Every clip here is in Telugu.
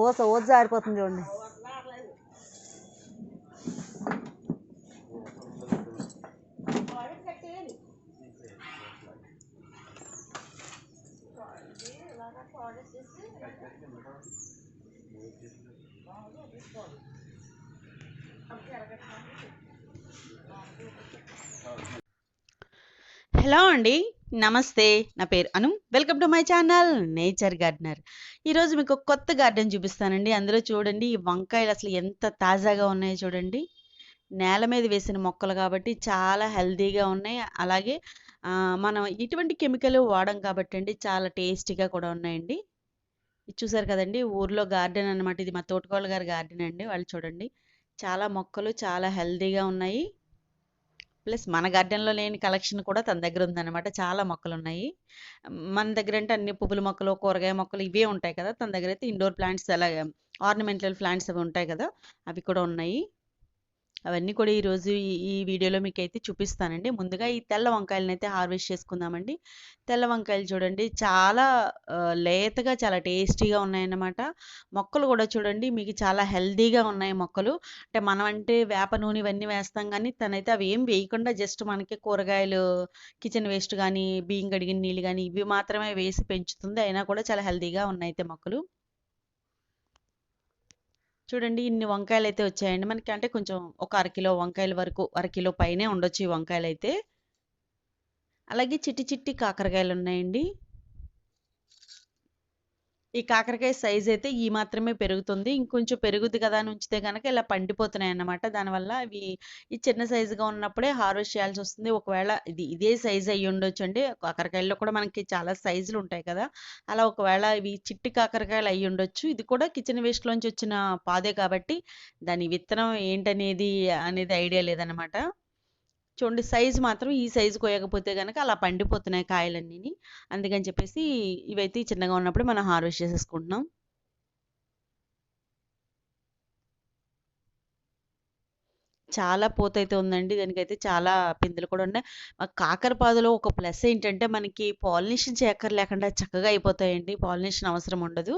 ఓస ఓజ జారిపోతుంది చూడండి. హలో అండి, నమస్తే. నా పేరు Anu. Welcome to my channel nature gardener. ఈరోజు మీకు ఒక కొత్త గార్డెన్ చూపిస్తానండి. అందులో చూడండి ఈ వంకాయలు అసలు ఎంత తాజాగా ఉన్నాయో చూడండి. నేల మీద వేసిన మొక్కలు కాబట్టి చాలా హెల్తీగా ఉన్నాయి. అలాగే మనం ఇటువంటి కెమికల్ వాడం కాబట్టి అండి చాలా టేస్టీగా కూడా ఉన్నాయండి. ఇది చూసారు కదండి, ఊర్లో గార్డెన్ అనమాట. ఇది మా తోటకోళ్ళ గారి గార్డెన్ అండి. వాళ్ళు చూడండి చాలా మొక్కలు చాలా హెల్తీగా ఉన్నాయి. ప్లస్ మన గార్డెన్‌లో లేని కలెక్షన్ కూడా తన దగ్గర ఉందనమాట. చాలా మొక్కలున్నాయి. మన దగ్గరంటే అన్ని పువ్వుల మొక్కలు, కూరగాయ మొక్కలు ఇవే ఉంటాయి కదా! తన దగ్గరైతే ఇండోర్ ప్లాంట్స్ అలాగే ఆర్నమెంటల్ ప్లాంట్స్ అవి ఉంటాయి కదా! అవి కూడా ఉన్నాయి. అవన్నీ కూడా ఈరోజు ఈ వీడియోలో మీకైతే చూపిస్తానండి. ముందుగా ఈ తెల్ల వంకాయలనైతే హార్వెస్ట్ చేసుకుందామండి. తెల్ల వంకాయలు చూడండి చాలా లేతగా చాలా టేస్టీగా ఉన్నాయన్నమాట. మొక్కలు కూడా చూడండి మీకు చాలా హెల్తీగా ఉన్నాయి మొక్కలు. అంటే మనం అంటే వేప నూనె ఇవన్నీ వేస్తాం కానీ తనైతే అవి ఏం వేయకుండా జస్ట్ మనకి కూరగాయలు కిచెన్ వేస్ట్ కానీ, బియ్యం కడిగిన నీళ్ళు కానీ ఇవి మాత్రమే వేసి పెంచుతుంది. అయినా కూడా చాలా హెల్తీగా ఉన్నాయి అయితే మొక్కలు. చూడండి ఇన్ని వంకాయలైతే వచ్చాయండి మనకి. అంటే కొంచెం ఒక అరకిలో వంకాయల వరకు, అరకిలో పైనే ఉండొచ్చు ఈ వంకాయలైతే. అలాగే చిట్టి చిట్టి కాకరకాయలున్నాయండి. ఈ కాకరకాయ సైజ్ అయితే ఈ మాత్రమే పెరుగుతుంది. ఇంకొంచెం పెరుగుద్ది కదా అని ఉంచితే గనక ఇలా పండిపోతున్నాయన్నమాట. దానివల్ల అవి ఈ చిన్న సైజుగా ఉన్నప్పుడే హార్వెస్ట్ చేయాల్సొస్తుంది. ఒకవేళ ఇదే సైజ్ అయ్యుండొచ్చండి. కాకరకాయల్లో కూడా మనకి చాలా సైజులు ఉంటాయి కదా! అలా ఒకవేళ ఇవి చిట్టి కాకరకాయలు అయ్యుండొచ్చు. ఇది కూడా కిచెన్ వేస్ట్‌లోంచి వచ్చిన పాదే కాబట్టి దాని విత్తనం ఏంటనేది అనేది ఐడియా లేదనమాట. చూడండి సైజు మాత్రం ఈ సైజు కోయకపోతే గనక అలా పండిపోతున్నాయి కాయలన్నీని. అందుకని చెప్పేసి ఇవైతే చిన్నగా ఉన్నప్పుడు మనం హార్వెస్ట్ చేసేసుకుంటున్నాం. చాలా పూతయితే ఉందండి. దానికైతే చాలా పిందెలు కూడా ఉన్నాయి. కాకరపాదులో ఒక ప్లస్ ఏంటంటే మనకి పాలినేషన్ చేయక్కర్లేకుండా చక్కగా అయిపోతాయండి. పాలినేషన్ అవసరం ఉండదు.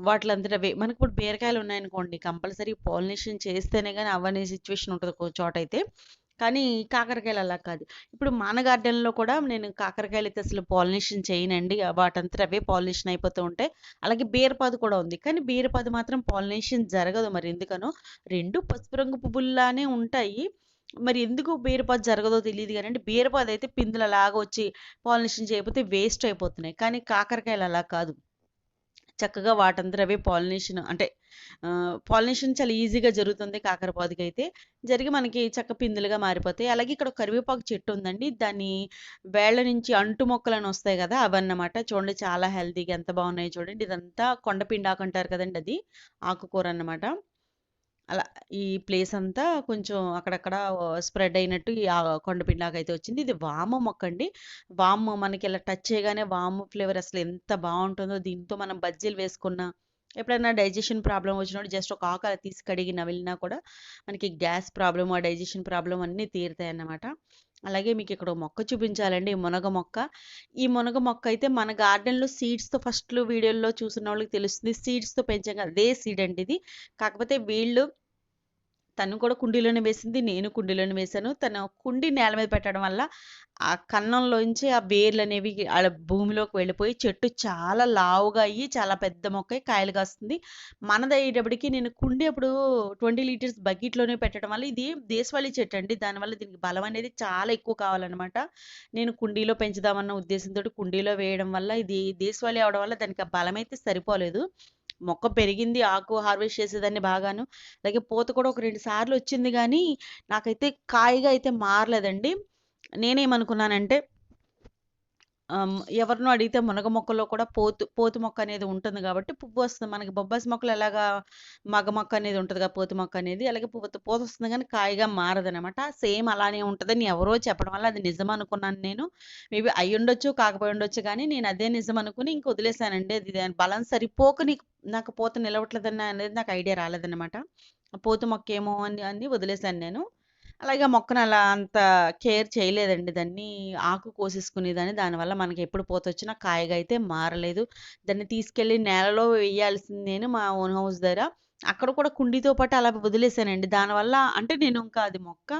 వాటిలంతట అవే మనకిప్పుడు బీరకాయలు ఉన్నాయనుకోండి కంపల్సరీ పాలినేషన్ చేస్తేనే గాని అవ్వని సిచ్యువేషన్ ఉంటది ఒక్కో చోటైతే. కానీ కాకరకాయలు అలా కాదు. ఇప్పుడు మన గార్డెన్‌లో కూడా నేను కాకరకాయలైతే అసలు పాలినేషన్ చేయనండి. వాటంతట అవే పాలినేషన్ అయిపోతూ ఉంటాయి. అలాగే బీరపాదు కూడా ఉంది. కానీ బీరపాదు మాత్రం పాలినేషన్ జరగదు మరి ఎందుకనో. 2 పసుపు రంగు పువ్వుల్లానే ఉంటాయి. మరి ఎందుకు బీరపాదు జరగదో తెలీదు గానండి. బీరపాదయితే పిందెలు అలాగా వచ్చి పాలినేషన్ చేయకపోతే వేస్ట్ అయిపోతున్నాయి. కానీ కాకరకాయలు అలా కాదు. చక్కగా వాటంతట అవే పాలినేషన్ అంటే పాలినేషన్ చాలా ఈజీగా జరుగుతుంది కాకరపాదుకైతే. జరిగి మనకి చక్క పిందెలుగా మారిపోతాయి. అలాగే ఇక్కడ ఒక కరివేపాకు చెట్టు ఉందండి. దాని వేళ్ళ నుంచి అంటు మొక్కలని వస్తాయి కదా! అవన్నమాట. చూడండి చాలా హెల్తీగా ఎంత బాగున్నాయో చూడండి. ఇదంతా కొండపిండాకు అంటారు కదండీ అది. ఆకుకూర అన్నమాట. అలా ఈ ప్లేస్ అంతా కొంచెం అక్కడక్కడ స్ప్రెడ్ అయినట్టు ఈ కొండపిండాకైతే వచ్చింది. ఇది వాము మొక్కండి. వాము మనకి ఇలా టచ్ చేయగానే వాము ఫ్లేవర్ అసలు ఎంత బావుంటుందో. దీంతో మనం బజ్జీలు వేసుకున్నా, ఎప్పుడైనా డైజెషన్ ప్రాబ్లమ్ వచ్చినప్పుడు జస్ట్ ఒక ఆకు అలా తీసి కడిగి నమిలినా కూడా మనకి గ్యాస్ ప్రాబ్లమ్, డైజెషన్ ప్రాబ్లమ్ అన్నీ తీరుతాయన్నమాట. అలాగే మీకు ఇక్కడ ఒక మొక్క చూపించాలండి. ఈ మునగ మొక్క. ఈ మునగ మొక్క అయితే మన గార్డెన్‌లో సీడ్స్‌తో ఫస్ట్‌లో వీడియోల్లో చూసినోళ్ళకి తెలుస్తుంది. సీడ్స్‌తో పెంచాం కదా! అదే సీడ్ అండి ఇది. కాకపోతే వీళ్ళు తను కూడా కుండీలోనే వేసింది. నేను కుండీలోనే వేశాను. తను కుండీ నేల మీద పెట్టడం వల్ల ఆ కన్నంలోంచి ఆ వేర్లనేవి ఆడ భూమిలోకి వెళ్ళిపోయి చెట్టు చాలా లావుగా అయ్యి చాలా పెద్ద మొక్కై కాయలు కాస్తుంది. మనదయ్యేటప్పటికి నేను కుండీ అప్పుడు 20 లీటర్స్ బకెట్‌లోనే పెట్టడం వల్ల ఇది దేశవాళీ చెట్టండి. దానివల్ల దీనికి బలం అనేది చాలా ఎక్కువ కావాలనమాట. నేను కుండీలో పెంచుదామన్న ఉద్దేశంతోటి కుండీలో వేయడం వల్ల ఇది దేశవాళీ అవ్వడం వల్ల దానికి ఆ బలమైతే సరిపోలేదు. మొక్క పెరిగింది. ఆకు హార్వెస్ట్ చేసేదాన్ని బాగాను. అలాగే పూత కూడా ఒక 2 సార్లు వచ్చింది గానీ, నాకైతే కాయగా అయితే మారలేదండి. నేనేమనుకున్నానంటే ఎవరినో అడిగితే మునగ మొక్కలో కూడా పోతు మొక్క అనేది ఉంటుంది గాబట్టి పువ్వొస్తుంది. మనకి బొబ్బాసి మొక్కలు ఎలాగా మగ మొక్క అనేది ఉంటదిగా పోతు మొక్క అనేది. అలాగే పూతొస్తుంది గానీ కాయగా మారదనమాట. సేమ్ అలానే ఉంటదని ఎవరో చెప్పడం వల్ల అది నిజమనుకున్నాను నేను. మేబీ అయ్యుండొచ్చు, కాకపోయుండొచ్చు గానీ నేనదే నిజమనుకుని ఇంక వదిలేసానండి. అది దాని బలం సరిపోక నాకు పూత నిలవట్లేదని అనేది నాకు ఐడియా రాలేదనమాట. పోతు మొక్కేమో అని అని వదిలేసాను నేను. అలాగే మొక్కను అలా అంత కేర్ చేయలేదండి దాన్ని. ఆకు కోసేసుకునేదాన్ని. దానివల్ల మనకి ఎప్పుడు పూతొచ్చినా కాయగా అయితే మారలేదు. దాన్ని తీసుకెళ్ళి నేలలో వేయాల్సింది నేను మా ఓన్ హౌస్ దగ్గర. అక్కడ కూడా కుండీతో పాటు అలా వదిలేసానండి. దానివల్ల అంటే నేను ఇంకా అది మొక్క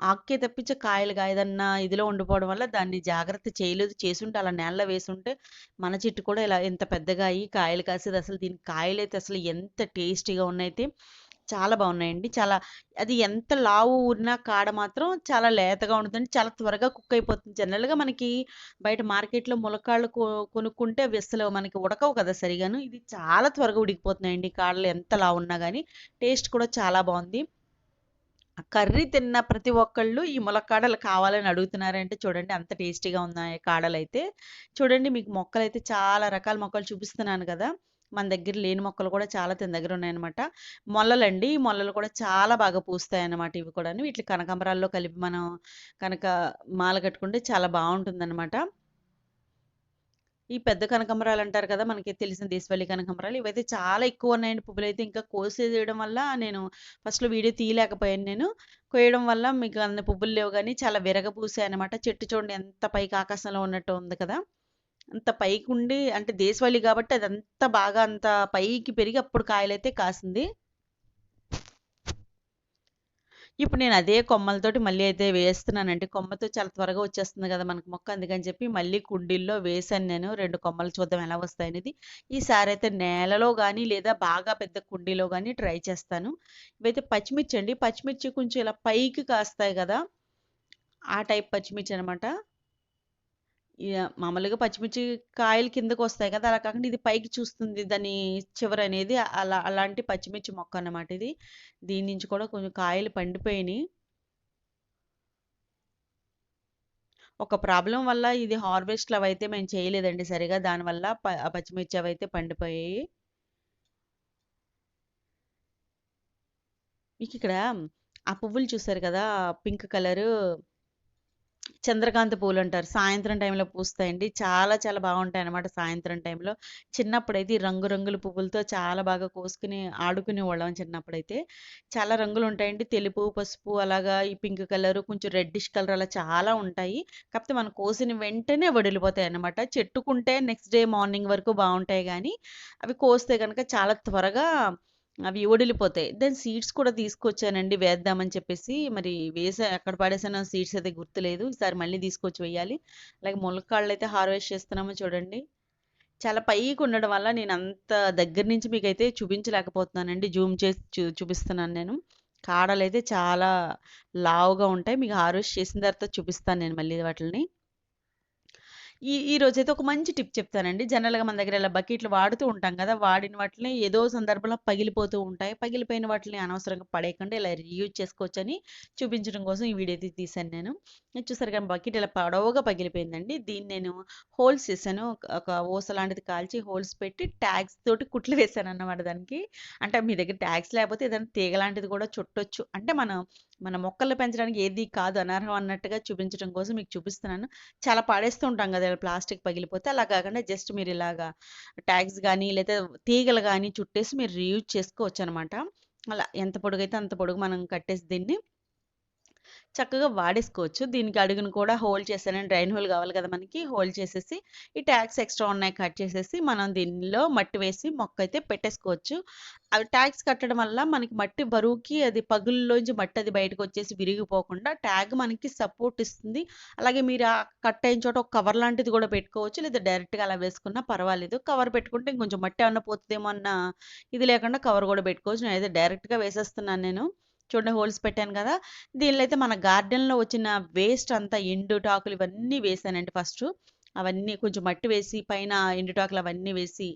ఆకుకే తప్పించి కాయలుగా ఏదన్నా ఇదిలో ఉండిపోవడం వల్ల దాన్ని జాగ్రత్త చేయలేదు. చేసుంటే అలా నేలలో వేసుంటే మన చెట్టు కూడా ఇలా ఇంత పెద్దగా అయ్యి కాయలు కాసేది. అసలు దీనికి కాయలైతే అసలు ఎంత టేస్టీగా ఉన్నాయితే చాలా బాగున్నాయండి. చాలా అది ఎంత లావు ఊరినా కాడ మాత్రం చాలా లేతగా ఉంటుందండి. చాలా త్వరగా కుక్ అయిపోతుంది. జనరల్‌గా మనకి బయట మార్కెట్‌లో ములక్కాడలు కొనుక్కుంటే అవి అస్సలు మనకి ఉడకవు కదా సరిగాను. ఇది చాలా త్వరగా ఉడికిపోతున్నాయండి కాడలు ఎంత లావున్నా గాని. టేస్ట్ కూడా చాలా బావుంది. ఆ కర్రీ తిన్న ప్రతి ఒక్కళ్ళు ఈ ములక్కాడలు కావాలని అడుగుతున్నారంటే చూడండి అంత టేస్టీగా ఉన్నాయి కాడలైతే. చూడండి మీకు మొక్కలైతే చాలా రకాల మొక్కలు చూపిస్తున్నాను కదా! మన దగ్గర లేని మొక్కలు కూడా చాలా తన దగ్గర ఉన్నాయన్నమాట. మొల్లలండి. ఈ మొల్లలు కూడా చాలా బాగా పూస్తాయన్నమాట ఇవి కూడాను. వీటిని కనకాంబరాల్లో కలిపి మనం కనుక మాల కట్టుకుంటే చాలా బావుంటుందన్నమాట. ఈ పెద్ద కనకాంబరాలు అంటారు కదా! మనకి తెలిసిన దేశవాళీ కనకాంబరాలు. ఇవైతే చాలా ఎక్కువున్నాయండి. పువ్వులైతే ఇంకా కోసేయడం వల్ల నేను ఫస్ట్‌లో వీడియో తీయలేకపోయాను నేను. కోయడం వల్ల మీకు అన్ని పువ్వులు లేవు గానీ చాలా విరగబూసాయన్నమాట. చెట్టు చూడండి ఎంత పైకి ఆకాశంలో ఉన్నట్టు ఉంది కదా! అంత పైకుండి అంటే దేశవాళీ కాబట్టి అదంత బాగా అంత పైకి పెరిగి అప్పుడు కాయలైతే కాసింది. ఇప్పుడు నేను అదే కొమ్మలతోటి మళ్ళీ అయితే వేస్తున్నానండి. కొమ్మతో చాలా త్వరగా వచ్చేస్తుంది కదా మనకు మొక్క. అందుకని చెప్పి మళ్ళీ కుండీల్లో వేశాను నేను. 2 కొమ్మలు చూద్దాం ఎలా వస్తాయనేది. ఈసారైతే నేలలో గానీ, లేదా బాగా పెద్ద కుండీలో గానీ ట్రై చేస్తాను. ఇవైతే పచ్చిమిర్చి అండి. పచ్చిమిర్చి కొంచెం ఇలా పైకి కాస్తాయి గదా! ఆ టైప్ పచ్చిమిర్చి అనమాట. మామూలుగా పచ్చిమిర్చి కాయలు కిందకొస్తాయి కదా! అలా కాకుండా ఇది పైకి చూస్తుంది దాని చివరనేది అలాంటి పచ్చిమిర్చి మొక్క అన్నమాట ఇది. దీని నుంచి కూడా కొంచెం కాయలు పండిపోయినియి. ఒక ప్రాబ్లమ్ వల్ల ఇది హార్వెస్ట్‌లు అవైతే మేము చేయలేదండి సరిగ్గా. దానివల్ల ఆ పచ్చిమిర్చి అవైతే పండిపోయాయి. మీకిక్కడ ఆ పువ్వులు చూసారు కదా! పింక్ కలరు చంద్రకాంత పూలంటారు. సాయంత్రం టైంలో పూస్తాయండి. చాలా చాలా బావుంటాయన్నమాట సాయంత్రం టైంలో. చిన్నప్పుడైతే ఈ రంగు రంగుల పువ్వులతో చాలా బాగా కోసుకొని ఆడుకునేవాళ్ళం చిన్నప్పుడైతే. చాలా రంగులుంటాయండి. తెలుపు, పసుపు అలాగా ఈ పింక్ కలరు, కొంచెం రెడ్డిష్ కలర్ అలా చాలా ఉంటాయి. కాకపోతే మనం కోసిన వెంటనే వడిలిపోతాయన్నమాట. చెట్టుకుంటే నెక్స్ట్ డే మార్నింగ్ వరకు బావుంటాయి గానీ, అవి కోస్తే గనక చాలా త్వరగా అవి వడిలిపోతాయి. దాని సీడ్స్ కూడా తీసుకొచ్చానండి వేద్దామని చెప్పేసి. మరి ఎక్కడ పడేసానో సీడ్స్ అయితే గుర్తులేదు. ఈసారి మళ్ళీ తీసుకొచ్చి వెయ్యాలి. అలాగే ములక్కాడలైతే హార్వెస్ట్ చేస్తున్నామో చూడండి. చాలా పైకుండడం వల్ల నేనంత దగ్గర నుంచి మీకైతే చూపించలేకపోతున్నానండి. జూమ్ చేసి చూపిస్తున్నాను నేను. కాడలైతే చాలా లావుగా ఉంటాయి. మీకు హార్వెస్ట్ చేసిన తర్వాత చూపిస్తాను నేను మళ్ళీ వాటిల్ని. ఈ రోజైతే ఒక మంచి టిప్ చెప్తానండి. జనరల్‌గా మన దగ్గర ఇలా బకెట్లు వాడుతూ ఉంటాం కదా! వాడిన వాటిని ఏదో సందర్భంలో పగిలిపోతూ ఉంటాయి. పగిలిపోయిన వాటిని అనవసరంగా పడేయకుండా ఇలా రీయూజ్ చేసుకోవచ్చని చూపించడం కోసం ఈ వీడియో అయితే తీశాను నేను. ఇది చూసారు కదా! బకెట్ ఇలా పొడవుగా పగిలిపోయిందండి. దీన్ని నేను హోల్స్ చేశాను. ఒక ఊస లాంటిది కాల్చి హోల్స్ పెట్టి ట్యాగ్స్ తోటి కుట్లు వేశానన్నమాట దానికి. అంటే మీ దగ్గర ట్యాగ్స్ లేకపోతే ఏదైనా తీగ లాంటిది కూడా చుట్టొచ్చు. అంటే మన మొక్కల్ని పెంచడానికి ఏది కాదు అనర్హం అన్నట్టుగా చూపించడం కోసం మీకు చూపిస్తున్నాను. చాలా పడేస్తూ ఉంటాం కదా! ఇలా ప్లాస్టిక్ పగిలిపోతే. అలా కాకుండా జస్ట్ మీరు ఇలాగా ట్యాగ్స్ గానీ, లేదా తీగలు గానీ చుట్టేసి మీరు రీయూజ్ చేసుకోవచ్చనమాట. అలా ఎంత పొడుగైతే అంత పొడుగు మనం కట్టేసి దీన్ని చక్కగా వాడేసుకోవచ్చు. దీనికి అడుగున కూడా హోల్ చేశానండి. డ్రైన్ హోల్ కావాలి కదా మనకి. హోల్ చేసేసి ఈ ట్యాగ్స్ ఎక్స్ట్రా ఉన్నాయి కట్ చేసేసి మనం దీనిలో మట్టి వేసి మొక్క అయితే పెట్టేసుకోవచ్చు. అవి ట్యాగ్స్ కట్టడం వల్ల మనకి మట్టి బరువుకి అది పగుల్లోంచి మట్టి అది బయటకొచ్చేసి విరిగిపోకుండా ట్యాగ్ మనకి సపోర్ట్ ఇస్తుంది. అలాగే మీరు ఆ కట్ అయిన చోట ఒక కవర్ లాంటిది కూడా పెట్టుకోవచ్చు. లేదా డైరెక్ట్‌గా అలా వేసుకున్నా పర్వాలేదు. కవర్ పెట్టుకుంటే ఇంకొంచెం మట్టి ఏమన్నా పోతదేమో అన్న ఇది లేకుండా కవర్ కూడా పెట్టుకోవచ్చు. నేనైతే డైరెక్ట్‌గా వేసేస్తున్నాను నేను. చూడండి హోల్స్ పెట్టాను కదా! దీనిలో అయితే మన గార్డెన్‌లో వచ్చిన వేస్ట్ అంతా ఎండుటాకులు ఇవన్నీ వేశానండి ఫస్టు. అవన్నీ కొంచెం మట్టి వేసి పైన ఎండుటాకులు అవన్నీ వేసి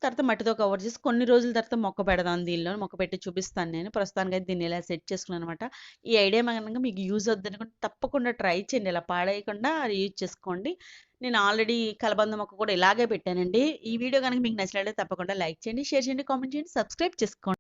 తర్వాత మట్టితో కవర్ చేసి కొన్ని రోజుల తర్వాత మొక్క పెడదాం దీనిలో. మొక్క పెట్టి చూపిస్తాను నేను. ప్రస్తుతానికైతే దీన్ని ఇలా సెట్ చేసుకున్నాననమాట. ఈ ఐడియా గనుక మీకు యూజ్ అవుద్దనుకుంటే తప్పకుండా ట్రై చేయండి. ఇలా పాడేయకుండా యూజ్ చేసుకోండి. నేను ఆల్రెడీ కలబంద మొక్క కూడా ఇలాగే పెట్టానండి. ఈ వీడియో గనుక మీకు నచ్చినట్లయితే తప్పకుండా లైక్ చేయండి, షేర్ చేయండి, కామెంట్ చేయండి, సబ్స్క్రైబ్ చేసుకోండి.